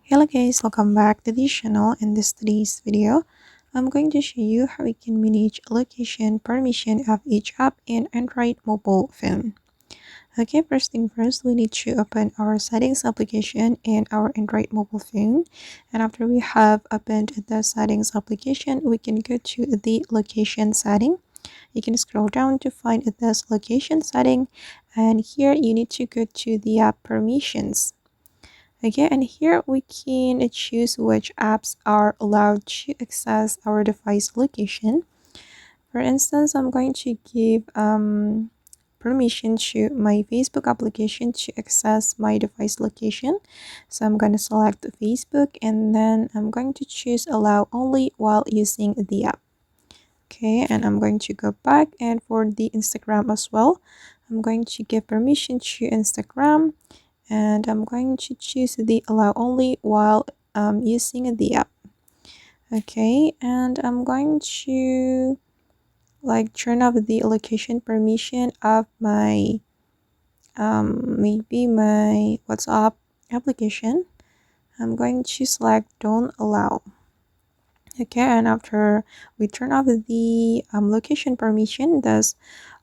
Hello guys, welcome back to the channel. In today's video, I'm going to show you how we can manage location permission of each app in Android mobile phone. Okay, first thing first, we need to open our settings application in our Android mobile phone. And after we have opened the settings application, we can go to the location setting. You can scroll down to find this location setting, and here you need to go to the app permissions. Okay, and here we can choose which apps are allowed to access our device location. For instance, I'm going to give permission to my Facebook application to access my device location. So I'm going to select Facebook, and then I'm going to choose allow only while using the app. Okay, and I'm going to go back, and for the Instagram as well, I'm going to give permission to Instagram, and I'm going to choose the allow only while using the app. Okay, and I'm going to turn off the location permission of my maybe my WhatsApp application. I'm going to select don't allow. Okay, and after we turn off the location permission, thus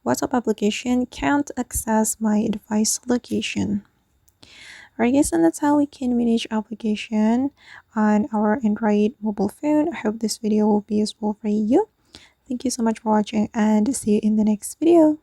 WhatsApp application can't access my device location. Alright guys, and that's how we can manage application on our Android mobile phone. I hope this video will be useful for you. Thank you so much for watching, and see you in the next video.